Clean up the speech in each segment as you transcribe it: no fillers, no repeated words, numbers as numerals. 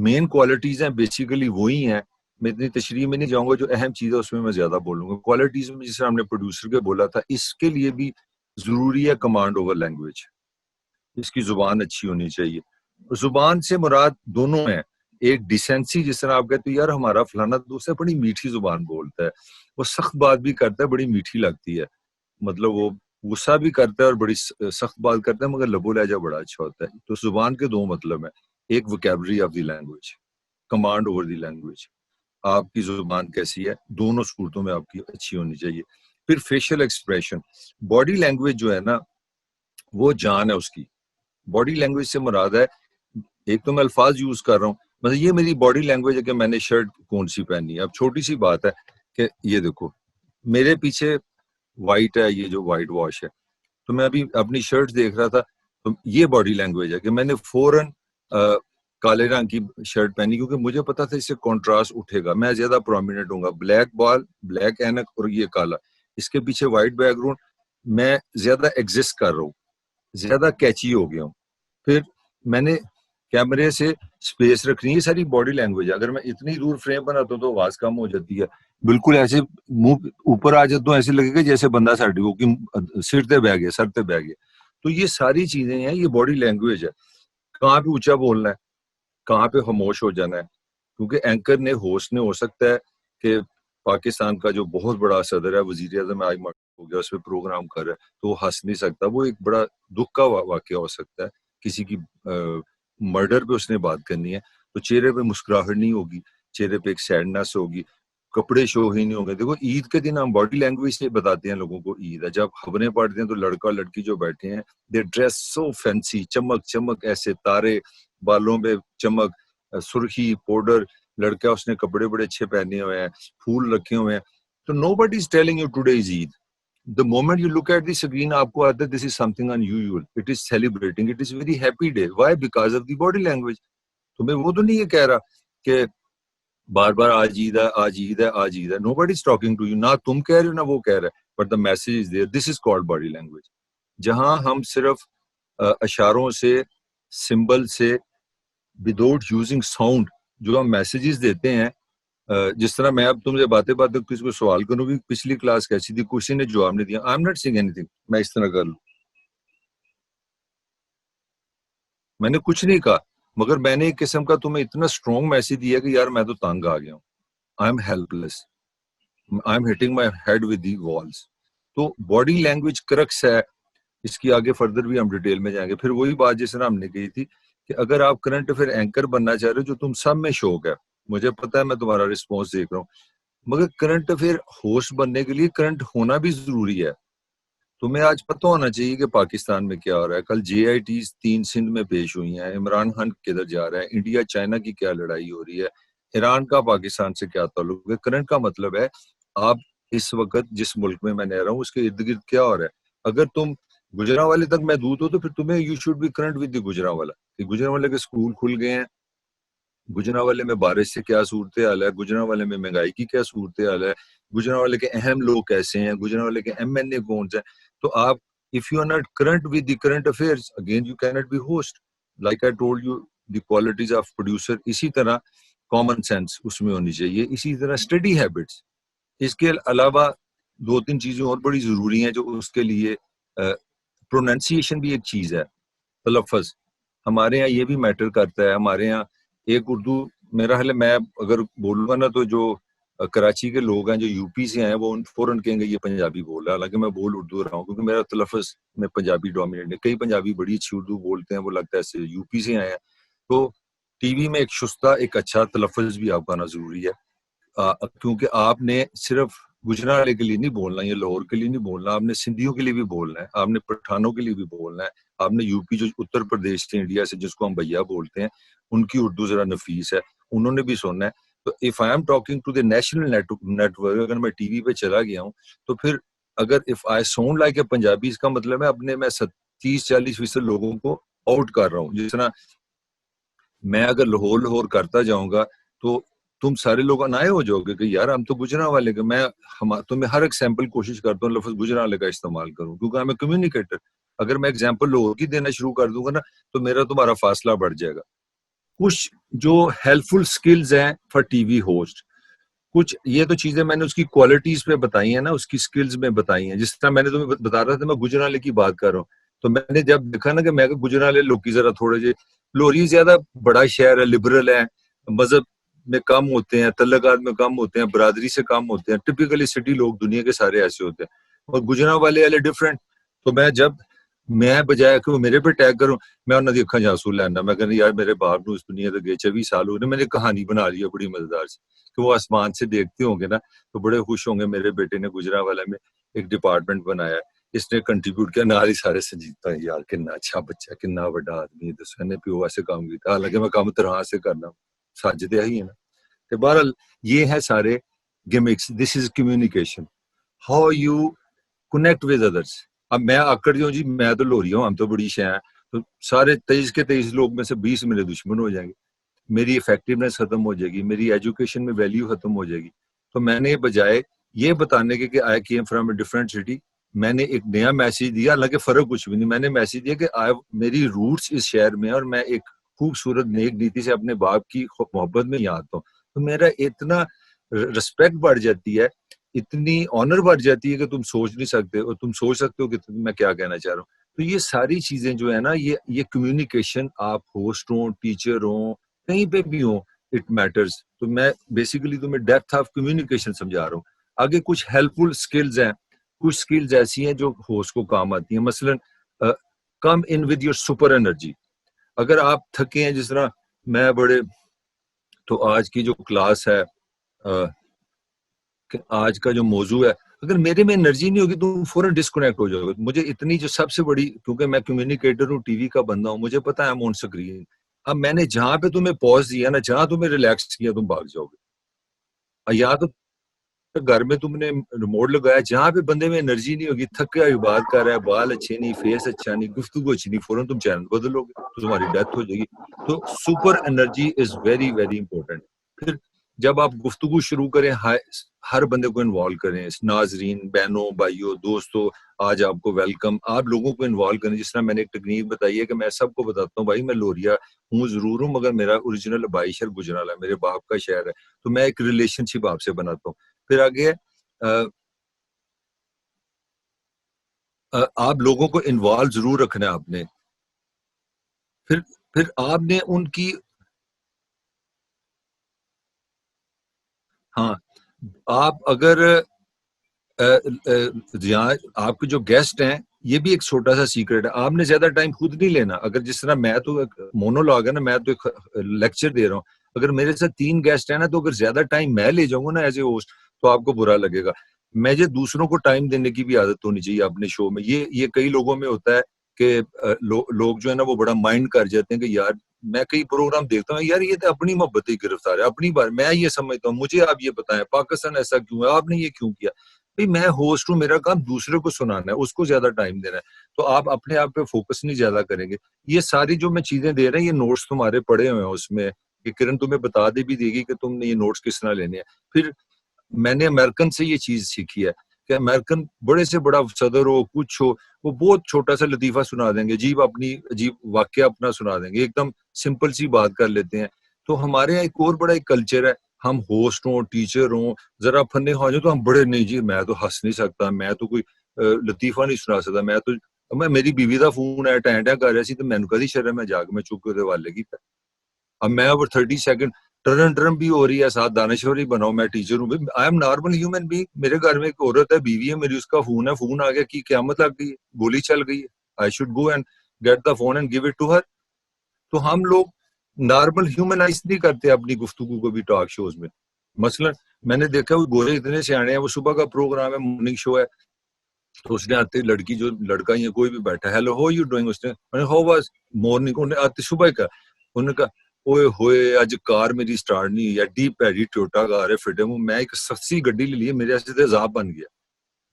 مین qualities ہیں basically وہی ہیں. میں اتنی تشریح میں نہیں جاؤں گا, جو اہم چیز ہے اس میں میں زیادہ بولوں گا. کوالٹیز میں جس طرح ہم نے پروڈیوسر کے بولا تھا, اس کے لیے بھی ضروری ہے کمانڈ اوور لینگویج. اس کی زبان اچھی ہونی چاہیے. زبان سے مراد دونوں ہیں. ایک ڈیسنسی, جس طرح آپ کہتے ہیں یار ہمارا فلانا دوست ہے بڑی میٹھی زبان بولتا ہے, وہ سخت بات بھی کرتا ہے بڑی میٹھی لگتی ہے, مطلب وہ غصہ بھی کرتا ہے اور بڑی سخت بات کرتا ہے مگر لب و لہجہ بڑا اچھا ہوتا ہے. تو زبان کے دو مطلب ہیں, ایک vocabulary of the language, command over the language. آپ کی زبان کیسی ہے, دونوں صورتوں میں آپ کی اچھی ہونی چاہیے. پھر فیشل ایکسپریشن, باڈی لینگویج جو ہے نا وہ جان ہے اس کی. باڈی لینگویج سے مراد ہے, ایک تو میں الفاظ یوز کر رہا ہوں, مطلب یہ میری باڈی لینگویج ہے کہ میں نے شرٹ کون سی پہنی ہے. اب چھوٹی سی بات ہے کہ یہ دیکھو میرے پیچھے وائٹ ہے, یہ جو وائٹ واش ہے, تو میں ابھی اپنی شرٹ دیکھ رہا تھا, تو یہ باڈی لینگویج ہے کہ میں نے فوراً کالے رنگ کی شرٹ پہنی, کیونکہ مجھے پتا تھا اس سے کنٹراسٹ اٹھے گا, میں زیادہ پرومیننٹ ہوں گا. بلیک بال, بلیک اینک اور یہ کالا, اس کے پیچھے وائٹ بیک گراؤنڈ, میں زیادہ ایگزسٹ کر رہا ہوں, زیادہ کیچی ہو گیا ہوں. پھر میں نے کیمرے سے سپیس رکھنی ہے, یہ ساری باڈی لینگویج ہے. اگر میں اتنی دور فریم بناتا ہوں تو آواز کم ہو جاتی ہے, بالکل ایسے منہ اوپر آ جاتا ہوں, ایسے لگے گا جیسے بندہ سر تے بہ گیا. تو یہ ساری چیزیں ہیں, یہ باڈی لینگویج ہے. کہاں پہ اونچا بولنا ہے, کہاں پہ خاموش ہو جانا ہے, کیونکہ اینکر نے ہوسٹ نے ہو سکتا ہے کہ پاکستان کا جو بہت بڑا صدر ہے, وزیر اعظم آج ہو گیا, اس پہ پروگرام کر رہا ہے, تو وہ ہنس نہیں سکتا. وہ ایک بڑا دکھ کا واقعہ ہو سکتا ہے, کسی کی مرڈر پہ اس نے بات کرنی ہے, تو چہرے پہ مسکراہٹ نہیں ہوگی, چہرے پہ ایک سیڈنس ہوگی, کپڑے شو ہی نہیں ہوں گے. دیکھو عید کے دن ہم باڈی لینگویج سے بتاتے ہیں لوگوں کو عید ہے, جب خبریں پڑھتے ہیں تو لڑکا لڑکی جو بیٹھے ہیں دے ڈریس سو فینسی, چمک چمک ایسے تارے بالوں پہ چمک, سرخی پاؤڈر, لڑکا اس نے کپڑے بڑے اچھے پہنے ہوئے ہیں, پھول رکھے ہوئے ہیں. تو nobody is telling you today is Eid. The moment you look at the screen, آپ کو آتا ہے this is something unusual, it is celebrating, it is very happy day. Why? Because of the body language. تو میں وہ تو نہیں یہ کہہ رہا کہ بار بار آج عید ہے, آج عید ہے, آج عید ہے. Nobody is talking to you, نہ تم کہہ رہے ہو نہ وہ کہہ رہے, but the message is there. This is called body language. جہاں ہم صرف اشاروں سے, سمبل سے, without using sound جو ہم میسیجز دیتے ہیں, جس طرح میں اب تم سے باتیں کسی کو سوال کروں بھی, پچھلی کلاس کیسی تھی, کسی نے جواب نہیں دیا, I am not seeing anything, میں اس طرح کر لوں, میں نے کچھ نہیں کہا, مگر میں نے ایک قسم کا تمہیں اتنا اسٹرانگ میسج دیا کہ یار میں تو تنگ آ گیا ہوں, I am helpless, I am hitting my head with the walls. تو باڈی لینگویج کرکس ہے, اس کی آگے فردر بھی ہم ڈیٹیل میں جائیں گے. پھر وہی بات جس طرح ہم نے کہی تھی کہ اگر آپ کرنٹ افیئر اینکر بننا چاہ رہے ہو, جو تم سب میں شوق ہے, مجھے پتا ہے, میں تمہارا رسپانس دیکھ رہا ہوں, مگر کرنٹ افیئر ہوسٹ بننے کے لیے کرنٹ ہونا بھی ضروری ہے. تمہیں آج پتہ ہونا چاہیے کہ پاکستان میں کیا ہو رہا ہے. کل JITs 3 سندھ میں پیش ہوئی ہیں, عمران خان کدھر جا رہا ہے, انڈیا چائنا کی کیا لڑائی ہو رہی ہے, ایران کا پاکستان سے کیا تعلق ہے. کرنٹ کا مطلب ہے آپ اس وقت جس ملک میں رہ رہا ہوں اس کے ارد گرد کیا ہو رہا ہے. اگر تم گجرانوالے تک محدود ہو تو پھر تمہیں you should be current with the Gujranwala, کہ گجرانوالے کے اسکول کھل گئے ہیں, گجرانوالے میں بارش سے کیا صورتحال ہے, گجرانوالے میں مہنگائی کی کیا صورتحال ہے, گجرانوالے کے اہم لوگ کیسے ہیں, گجرانوالے کے MNA کون سے ہیں. تو آپ if you are not current with the current affairs, again you cannot be host. Like I told you, the qualities of producer, اسی طرح common sense اس میں ہونی چاہیے, اسی طرح study habits. اس کے علاوہ 2-3 چیزیں اور بڑی ضروری ہیں جو اس کے لیے, پروننسیشن بھی ایک چیز ہے, تلفظ ہمارے یہاں یہ بھی میٹر کرتا ہے. ہمارے یہاں ایک اردو, میرا حال ہے میں اگر بولوں گا نا تو جو کراچی کے لوگ ہیں جو UP سے ہیں وہ فوراً کہیں گے یہ پنجابی بول رہا ہے, حالانکہ میں بول اردو رہا ہوں کیونکہ میرا تلفظ میں پنجابی ڈومینیٹ ہے. کئی پنجابی بڑی اچھی اردو بولتے ہیں, وہ لگتا ہے ایسے UP سے آئے ہیں. تو ٹی وی میں ایک شستہ, ایک اچھا تلفظ بھی آپ کا آنا ضروری ہے, کیونکہ آپ نے صرف گجرانوالے کے لیے نہیں بولنا, یا لاہور کے لیے نہیں بولنا, آپ نے سندھیوں کے لیے بھی بولنا ہے, آپ نے پٹھانوں کے لیے بھی بولنا ہے, آپ نے UP جو اتر پردیش سے, انڈیا سے, جس کو ہم بھیا بولتے ہیں, ان کی اردو ذرا نفیس ہے, انہوں نے بھی سننا ہے. تو if I am talking to the national network, اگر میں ٹی وی پہ چلا گیا ہوں تو پھر اگر if I sound like a Punjabi, اس کا مطلب ہے اپنے میں 30-40% لوگوں کو آؤٹ کر رہا ہوں. جس طرح میں اگر لاہور کرتا جاؤں گا تو تم سارے لوگ نائے ہو جاؤ گے کہ یار ہم تو گجرانوالے کے, میں تمہیں ہر ایگزامپل کوشش کرتا ہوں لفظ گجرانوالے کا استعمال کروں, کیونکہ ہمیں کمیونیکیٹر. اگر میں ایگزامپل لاہور کی دینا شروع کر دوں گا نا تو میرا تمہارا فاصلہ بڑھ جائے گا. کچھ جو ہیلپ فل سکلز ہیں فار ٹی وی ہوسٹ. کچھ یہ تو چیزیں میں نے اس کی کوالٹیز پہ بتائی ہیں نا, اس کی سکلز میں بتائی ہیں. جس طرح میں نے تمہیں بتا رہا تھا, میں گجرالے کی بات کر رہا ہوں, تو میں نے جب دیکھا نا کہ میں گجرالے لوگ کی ذرا تھوڑے جے, لوری زیادہ بڑا شہر ہے, لبرل ہے, مذہب میں کم ہوتے ہیں, تعلقات میں کم ہوتے ہیں, برادری سے کم ہوتے ہیں. ٹپیکلی سٹی لوگ دنیا کے سارے ایسے ہوتے ہیں, اور گجرالے والے ڈفرینٹ. تو میں بجائے کہ وہ میرے پہ ٹیگ کروں, میں انہوں نے اکھاں جاسو لینا, میں کہنا یار میرے باپ نے اس دنیا سے گئے 24 سال ہوئے, میں نے کہانی بنا لی ہے بڑی مزیدار سے, کہ وہ آسمان سے دیکھتے ہوں گے نا تو بڑے خوش ہوں گے. میرے بیٹے نے گجرالے میں ایک ڈپارٹمنٹ بنایا, اس نے کنٹریبیوٹ کیا, نال ہی سارے سنجیدتا ہے یار کنا اچھا بچہ, کنا بڑا آدمی ہے, دس نے پیو ایسے کام کیتا, حالانکہ میں کام طرح سے کرنا ساجدے ہی ہے نا. کہ بہرحال یہ ہے سارے گیمکس. دس is communication, how you connect with others. اب میں آکڑ جاؤں جی, میں تو لوری ہوں, ہم تو بڑی شے ہیں, تو سارے 23 کے 23 لوگ میں سے 20 میرے دشمن ہو جائیں گے, میری افیکٹونیس ختم ہو جائے گی, میری ایجوکیشن میں ویلیو ختم ہو جائے گی. تو میں نے بجائے یہ بتانے کے کہ I came from a different city, میں نے ایک نیا میسج دیا, حالانکہ فرق کچھ بھی نہیں. میں نے میسج دیا کہ میری روٹس اس شہر میں ہیں, اور میں ایک خوبصورت نیک نیتی سے اپنے باپ کی محبت میں یہاں آتا ہوں. تو میرا اتنا رسپیکٹ بڑھ جاتی ہے, اتنی آنر بڑھ جاتی ہے کہ تم سوچ نہیں سکتے, اور تم سوچ سکتے ہو کہ میں کیا کہنا چاہ رہا ہوں. تو یہ ساری چیزیں جو ہے نا, یہ کمیونیکیشن, آپ ہوسٹ ہوں, ٹیچر ہوں, کہیں پہ بھی ہوں, اٹ میٹرز. تو میں بیسیکلی تمہیں ڈیپتھ آف کمیونیکیشن سمجھا رہا ہوں. آگے کچھ ہیلپ فل سکلز ہیں, کچھ سکلز ایسی ہیں جو ہوسٹ کو کام آتی ہیں. مثلا come in with your super energy. اگر آپ تھکے ہیں, جس طرح میں بڑے, تو آج کی جو کلاس ہے, آج کا جو موضوع ہے, اگر میرے میں انرجی نہیں ہوگی تو فوراً ڈسکنیکٹ ہو جاؤ گے. مجھے اتنی جو سب سے بڑی, کیونکہ میں کمیونیکیٹر ہوں, ٹی وی کا بندہ ہوں, مجھے پتا ہے I'm on screen. اب میں نے جہاں پہ تمہیں پوز دیا نا, جہاں تمہیں ریلیکس کیا, تم بھاگ جاؤ گے. یا تو گھر میں تم نے ریموٹ لگایا, جہاں پہ بندے میں انرجی نہیں ہوگی, تھکا ہوا بات کر رہا ہے, بال اچھے نہیں, فیس اچھا نہیں, گفتگو اچھی نہیں, فوراً تم چینل بدلو گے تو تمہاری ڈیتھ ہو جائے گی. تو super energy is very very important. پھر جب آپ گفتگو شروع کریں, ہر بندے کو انوالو کریں, ناظرین, بہنوں, بھائیوں, دوستوں, آج آپ کو ویلکم. آپ لوگوں کو انوالو کریں. جس طرح میں نے ایک ٹیکنیک بتائی ہے کہ میں سب کو بتاتا ہوں, بھائی میں لوریا ہوں ضرور ہوں, مگر میرا اوریجنل آبائی شہر گجرالہ ہے, میرے باپ کا شہر ہے, تو میں ایک ریلیشن شپ آپ سے بناتا ہوں. پھر آگے آپ لوگوں کو انوالو ضرور رکھنا ہے آپ نے. پھر آپ نے ان کی, ہاں, آپ اگر یہاں آپ کے جو گیسٹ ہیں, یہ بھی ایک چھوٹا سا سیکرٹ ہے, آپ نے زیادہ ٹائم خود نہیں لینا. اگر جس طرح میں تو ایک مونولوگ ہے نا, میں تو ایک لیکچر دے رہا ہوں, اگر میرے ساتھ 3 گیسٹ ہیں نا, تو اگر زیادہ ٹائم میں لے جاؤں گا نا ایز اے ہوسٹ, تو آپ کو برا لگے گا. مجھے دوسروں کو ٹائم دینے کی بھی عادت ہونی چاہیے اپنے شو میں. یہ کئی لوگوں میں ہوتا ہے کہ لوگ جو ہے نا وہ بڑا مائنڈ کر جاتے ہیں کہ یار, میں کئی پروگرام دیکھتا ہوں, یار یہ تو اپنی محبت ہی گرفتار ہے, اپنی بار میں یہ سمجھتا ہوں, مجھے آپ یہ بتائیں پاکستان ایسا کیوں ہے, آپ نے یہ کیوں کیا. بھائی میں ہوسٹ ہوں, میرا کام دوسرے کو سنانا ہے, اس کو زیادہ ٹائم دینا ہے. تو آپ اپنے آپ پہ فوکس نہیں زیادہ کریں گے. یہ ساری جو میں چیزیں دے رہے ہیں, یہ نوٹس تمہارے پڑے ہوئے ہیں اس میں, کہ کرن تمہیں بتا دے بھی دے گی کہ تم نے یہ نوٹس کس طرح لینے ہیں. پھر میں نے امریکن سے یہ چیز سیکھی ہے کہ امریکن بڑے سے بڑا صدر ہو, کچھ ہو, وہ بہت چھوٹا سا لطیفہ سنا دیں گے, عجیب واقعہ اپنا سنا دیں گے, ایک دم سمپل سی بات کر لیتے ہیں. تو ہمارے یہاں ایک اور بڑا ایک کلچر ہے, ہم ہوسٹ ہوں, ٹیچر ہوں, ذرا پھنے ہو جائے تو ہم بڑے, نہیں جی میں تو ہنس نہیں سکتا, میں تو کوئی لطیفہ نہیں سنا سکتا, میں میری بیوی دا فون ہے ٹینٹا کر رہا سی, تو مینوں کدی شرم ہے, جا کے میں چپ کے حوالے کیتا. اب میں اوور 30 سیکنڈ ٹرن بھی ہو رہی ہے, ساتھ دانشوری بناؤ, میں ٹیچر ہوں, I M normal human being. میرے گھر میں ایک عورت ہے, بیوی ہے میری, اس کا فون ہے, فون آ گیا کی قیامت لگ گئی, گولی چل گئی, I should go and get the phone and give it to her. تو ہم لوگ نارمل ہیومنائز نہیں کرتے اپنی گفتگو کو بھی ٹاک شوز میں. مثلا میں نے دیکھا وہ گورے اتنے سیانے ہیں, وہ صبح کا پروگرام ہے, مارننگ شو ہے, تو اس نے آتے لڑکی جو لڑکا یا کوئی بھی بیٹھا, ہیلو ہو یو ڈوئنگ, اس نے ہاؤ واز مارننگ, انہوں نے آتے صبح کا, انہوں نے کہا اوئے ہوئے اج کار میری سٹارٹ نہیں ہوئی, ایڈی پیڈی ٹوٹا کار ہے فٹے ہوں, میں ایک سختی گڈی لے لی, میرے ایسے عذاب بن گیا.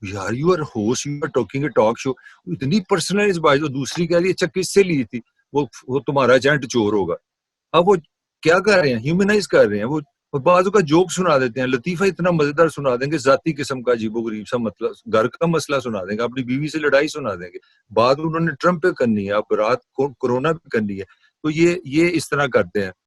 یار you are host, you are talking a talk show, اتنی پرسنلائز بات. جو دوسری کہہ رہی ہے, اچھا کس سے لی تھی, وہ تمہارا ایجنٹ چور ہوگا. اب وہ کیا کر رہے ہیں, ہیومنائز کر رہے ہیں. وہ بعضوں کا جوک سنا دیتے ہیں, لطیفہ اتنا مزیدار سنا دیں گے, ذاتی قسم کا عجیب و غریب سا مطلب, گھر کا مسئلہ سنا دیں گے, اپنی بیوی سے لڑائی سنا دیں گے, بات انہوں نے ٹرمپ پہ کرنی ہے, اب رات کو کورونا پہ کرنی ہے. تو یہ اس طرح کرتے ہیں.